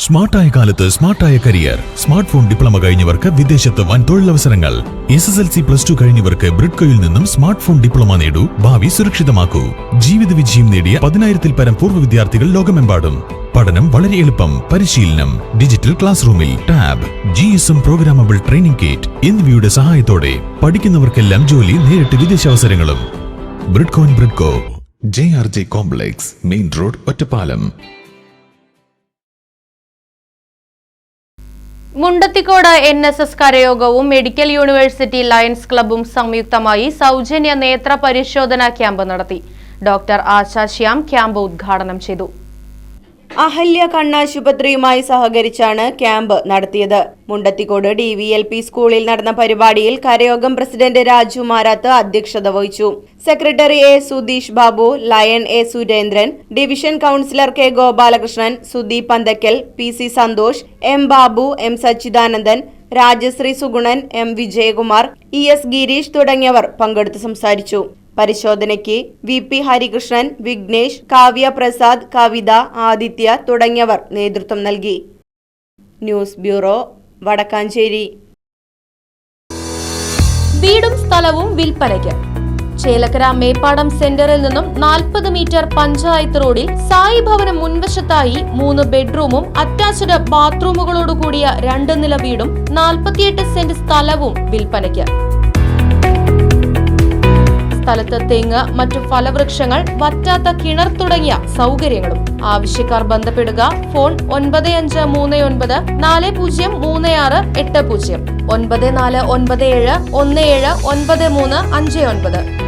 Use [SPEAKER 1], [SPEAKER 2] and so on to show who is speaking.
[SPEAKER 1] സ്മാർട്ടായ കാലത്ത് സ്മാർട്ടായ career. Smart phone diploma കഴിഞ്ഞവർക്ക് വിദേശത്ത് വൻ തൊഴിലവസരങ്ങൾ. SSLC +2 കഴിഞ്ഞവർക്ക് ബ്രിഡ്കോയിൽ നിന്നും സ്മാർട്ട് ഫോൺ ഡിപ്ലോമ നേടൂ, ഭാവി സുരക്ഷിതമാക്കൂ. ജീവിത വിജയം നേടിയ 10,000-ൽ പരം പൂർവ്വ വിദ്യാർത്ഥികൾ ലോകമെമ്പാടും. പഠനം വളരെ എളുപ്പം. പരിശീലനം ഡിജിറ്റൽ ക്ലാസ് റൂമിൽ, tab, GSM programmable training kit എന്നിവയുടെ സഹായത്തോടെ പഠിക്കുന്നവർക്കെല്ലാം ജോലി, നേരിട്ട് വിദേശാവസരങ്ങളും. ബ്രിഡ്കോ JRJ complex, main road, Ottapalam.
[SPEAKER 2] Mundathikode NSS കരയോഗവും മെഡിക്കൽ യൂണിവേഴ്സിറ്റി ലയൺസ് ക്ലബ്ബും സംയുക്തമായി സൗജന്യ നേത്ര പരിശോധനാ ക്യാമ്പ് നടത്തി. ഡോക്ടർ ആശാ ശ്യാം ക്യാമ്പ് ഉദ്ഘാടനം ചെയ്തു.
[SPEAKER 3] അഹല്യ കണ്ണാശുപത്രിയുമായി സഹകരിച്ചാണ് ക്യാമ്പ് നടത്തിയത്. മുണ്ടത്തിക്കോട് DVLP സ്കൂളിൽ നടന്ന പരിപാടിയിൽ കരയോഗം പ്രസിഡന്റ് രാജു മാരാത്ത് അധ്യക്ഷത വഹിച്ചു. Secretary A. Sudheesh Babu, lion A. Surendran, division councillor K. Gopalakrishnan, Sudeep Panthakkal, PC Santhosh, M. Babu, M. Sachidanandan, Rajasree Sugunan, M. Vijayakumar, ES Gireesh തുടങ്ങിയവർ പങ്കെടുത്ത് സംസാരിച്ചു. പരിശോധനയ്ക്ക് VP ഹരികൃഷ്ണൻ, വിഘ്നേഷ്, കാവ്യ പ്രസാദ്, കവിത, ആദിത്യ തുടങ്ങിയവർ നേതൃത്വം നൽകി. News bureau, Vadakkanchery.
[SPEAKER 2] വീടും സ്ഥലവും വിൽപ്പനയ്ക്ക്. ചേലക്കര മേപ്പാടം സെന്ററിൽ നിന്നും 40 മീറ്റർ പഞ്ചായത്ത് റോഡിൽ സായി ഭവനം മുൻവശത്തായി 3 ബെഡ്റൂമും അറ്റാച്ച്ഡ് ബാത്റൂമുകളോടുകൂടിയ 2 നില വീടും 48 സെന്റ് സ്ഥലവും വിൽപ്പനയ്ക്ക്. സ്ഥലത്ത് തെങ്ങ്, മറ്റു ഫലവൃക്ഷങ്ങൾ, വറ്റാത്ത കിണർ തുടങ്ങിയ സൗകര്യങ്ങളും. ആവശ്യക്കാർ ബന്ധപ്പെടുക. ഫോൺ 9539 403680, 9497 179359.